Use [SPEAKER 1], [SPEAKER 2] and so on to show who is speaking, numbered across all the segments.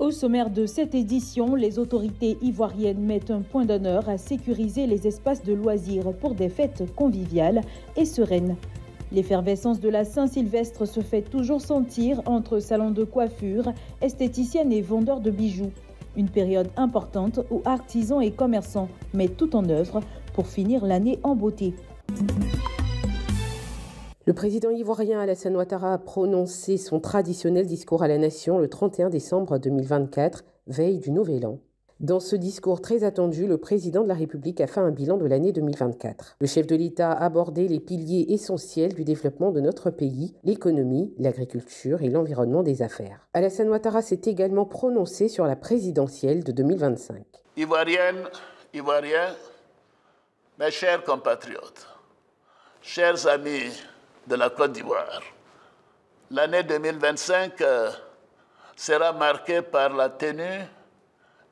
[SPEAKER 1] Au sommaire de cette édition, les autorités ivoiriennes mettent un point d'honneur à sécuriser les espaces de loisirs pour des fêtes conviviales et sereines. L'effervescence de la Saint-Sylvestre se fait toujours sentir entre salons de coiffure, esthéticiennes et vendeurs de bijoux. Une période importante où artisans et commerçants mettent tout en œuvre pour finir l'année en beauté.
[SPEAKER 2] Le président ivoirien Alassane Ouattara a prononcé son traditionnel discours à la nation le 31 décembre 2024, veille du Nouvel An. Dans ce discours très attendu, le président de la République a fait un bilan de l'année 2024. Le chef de l'État a abordé les piliers essentiels du développement de notre pays, l'économie, l'agriculture et l'environnement des affaires. Alassane Ouattara s'est également prononcé sur la présidentielle de 2025.
[SPEAKER 3] Ivoiriennes, Ivoiriens, mes chers compatriotes, chers amis de la Côte d'Ivoire, l'année 2025 sera marquée par la tenue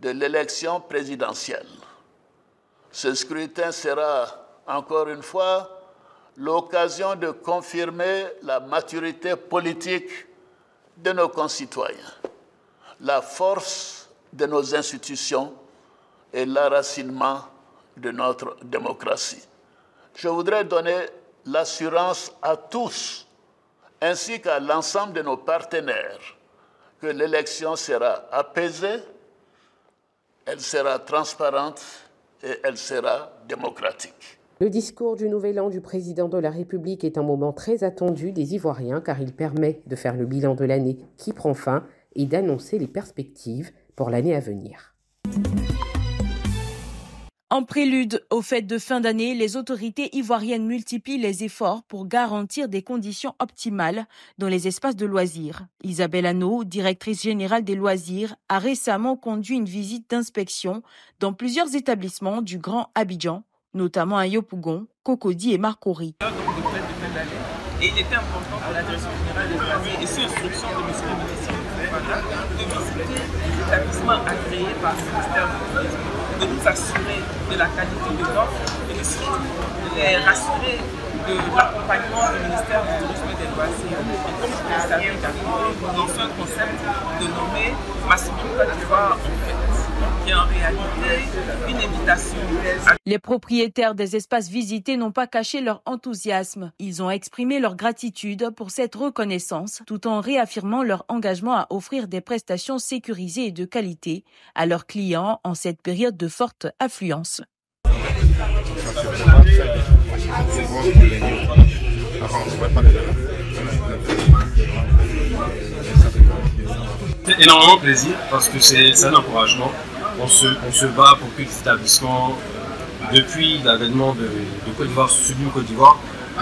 [SPEAKER 3] de l'élection présidentielle. Ce scrutin sera, encore une fois, l'occasion de confirmer la maturité politique de nos concitoyens, la force de nos institutions et l'enracinement de notre démocratie. Je voudrais donner l'assurance à tous, ainsi qu'à l'ensemble de nos partenaires, que l'élection sera apaisée, elle sera transparente et elle sera démocratique.
[SPEAKER 2] Le discours du Nouvel An du président de la République est un moment très attendu des Ivoiriens car il permet de faire le bilan de l'année qui prend fin et d'annoncer les perspectives pour l'année à venir.
[SPEAKER 1] En prélude aux fêtes de fin d'année, les autorités ivoiriennes multiplient les efforts pour garantir des conditions optimales dans les espaces de loisirs. Isabelle Hanno, directrice générale des loisirs, a récemment conduit une visite d'inspection dans plusieurs établissements du Grand Abidjan, notamment à Yopougon, Cocody et Marcory.
[SPEAKER 4] Et il était important pour la direction générale des loisirs et sur instruction de M. le ministre de visiter les établissements agréés par le ministère du Tourisme, de nous assurer de la qualité de l'offre et de surtout les rassurer de l'accompagnement du ministère du Tourisme et des Loisirs. Et comme vous le savez également, nous lançons un concept de nommer Massimo Côte d'Ivoire en fait, qui est en réalité une invitation.
[SPEAKER 1] Les propriétaires des espaces visités n'ont pas caché leur enthousiasme. Ils ont exprimé leur gratitude pour cette reconnaissance, tout en réaffirmant leur engagement à offrir des prestations sécurisées et de qualité à leurs clients en cette période de forte affluence.
[SPEAKER 5] C'est énormément de plaisir parce que c'est un encouragement. On se bat pour que les établissements, depuis l'avènement de Côte d'Ivoire, Sublime Côte d'Ivoire,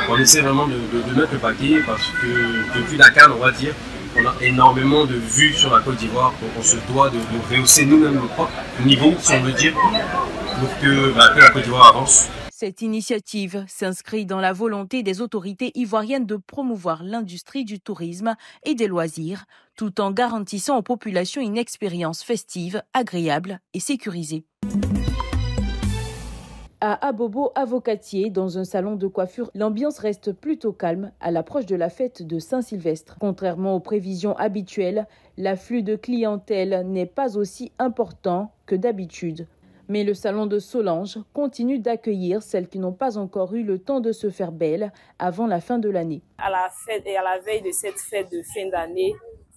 [SPEAKER 5] on essaie vraiment de mettre le paquet parce que depuis la CAN, on va dire, on a énormément de vues sur la Côte d'Ivoire, donc on se doit de rehausser nous-mêmes notre propre niveau, si on veut dire, pour que la Côte d'Ivoire avance.
[SPEAKER 1] Cette initiative s'inscrit dans la volonté des autorités ivoiriennes de promouvoir l'industrie du tourisme et des loisirs, tout en garantissant aux populations une expérience festive, agréable et sécurisée. À Abobo Avocatier, dans un salon de coiffure, l'ambiance reste plutôt calme à l'approche de la fête de Saint-Sylvestre. Contrairement aux prévisions habituelles, l'afflux de clientèle n'est pas aussi important que d'habitude. Mais le salon de Solange continue d'accueillir celles qui n'ont pas encore eu le temps de se faire belle avant la fin de l'année.
[SPEAKER 6] À la fête et à la veille de cette fête de fin d'année,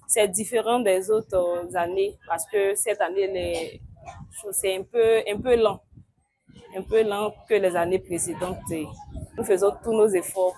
[SPEAKER 6] c'est différent des autres années parce que cette année, c'est un peu lent que les années précédentes. Nous faisons tous nos efforts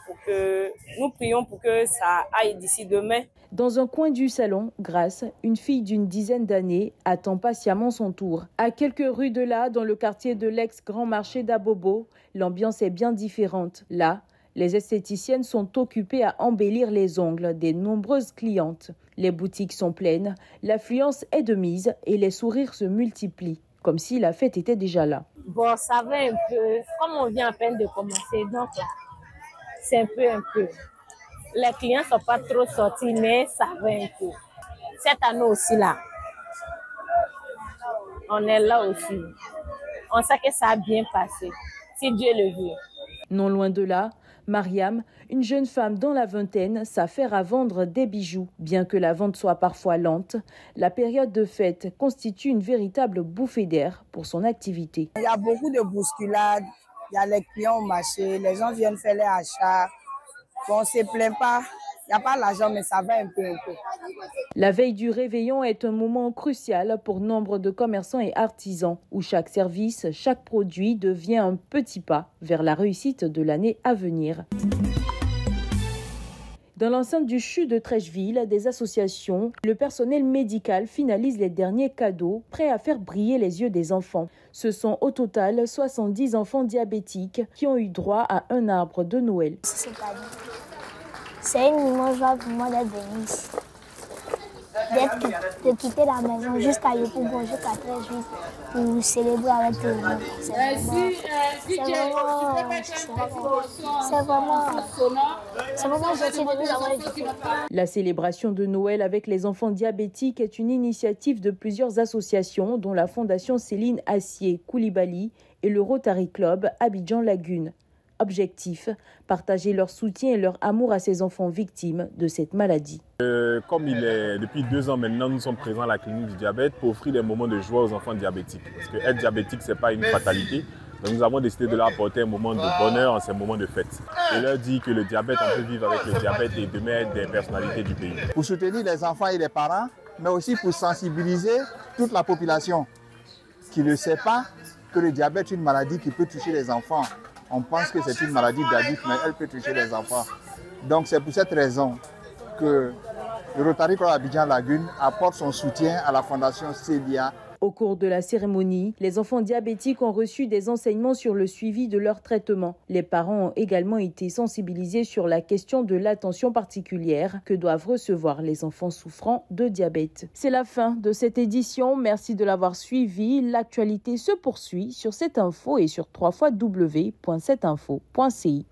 [SPEAKER 6] nous prions pour que ça aille d'ici demain.
[SPEAKER 1] Dans un coin du salon, Grâce, une fille d'une dizaine d'années, attend patiemment son tour. À quelques rues de là, dans le quartier de l'ex-grand marché d'Abobo, l'ambiance est bien différente. Là, les esthéticiennes sont occupées à embellir les ongles des nombreuses clientes. Les boutiques sont pleines, l'affluence est de mise et les sourires se multiplient, comme si la fête était déjà là.
[SPEAKER 7] Bon, ça va un peu, comme on vient à peine de commencer, donc c'est un peu. Les clients ne sont pas trop sortis, mais ça va un peu. Cette année aussi là, on est là aussi. On sait que ça a bien passé, si Dieu le veut.
[SPEAKER 1] Non loin de là, Mariam, une jeune femme dans la vingtaine, s'affaire à vendre des bijoux. Bien que la vente soit parfois lente, la période de fête constitue une véritable bouffée d'air pour son activité.
[SPEAKER 8] Il y a beaucoup de bousculades, il y a les clients au marché, les gens viennent faire les achats. Bon, on ne se plaint pas, il n'y a pas l'argent, mais ça va un peu.
[SPEAKER 1] La veille du réveillon est un moment crucial pour nombre de commerçants et artisans, où chaque service, chaque produit devient un petit pas vers la réussite de l'année à venir. Dans l'enceinte du CHU de Trècheville, des associations, le personnel médical finalise les derniers cadeaux prêts à faire briller les yeux des enfants. Ce sont au total 70 enfants diabétiques qui ont eu droit à un arbre de Noël.
[SPEAKER 9] C'est une immense joie pour moi d'être venu ici. De quitter la maison jusqu'à Yopougon, jusqu'à Trècheville pour célébrer avec tout le monde. C'est vraiment gentil de nous avoir éduqués.
[SPEAKER 1] La célébration de Noël avec les enfants diabétiques est une initiative de plusieurs associations, dont la Fondation Céline Assier-Koulibaly et le Rotary Club Abidjan Lagune. Objectif, partager leur soutien et leur amour à ces enfants victimes de cette maladie.
[SPEAKER 10] Comme depuis 2 ans maintenant, nous sommes présents à la clinique du diabète pour offrir des moments de joie aux enfants diabétiques. Parce qu'être diabétique, ce n'est pas une fatalité. Donc nous avons décidé de leur apporter un moment de bonheur en ces moments de fête. Et leur dire que le diabète, on peut vivre avec le diabète et demain être des personnalités du pays.
[SPEAKER 11] Pour soutenir les enfants et les parents, mais aussi pour sensibiliser toute la population qui ne sait pas que le diabète est une maladie qui peut toucher les enfants. On pense que c'est une maladie d'adulte, mais elle peut toucher les enfants. Donc c'est pour cette raison que le Rotary Club Abidjan Lagune apporte son soutien à la Fondation Célia.
[SPEAKER 1] Au cours de la cérémonie, les enfants diabétiques ont reçu des enseignements sur le suivi de leur traitement. Les parents ont également été sensibilisés sur la question de l'attention particulière que doivent recevoir les enfants souffrant de diabète. C'est la fin de cette édition. Merci de l'avoir suivi. L'actualité se poursuit sur cette info et sur www.cetinfo.ci.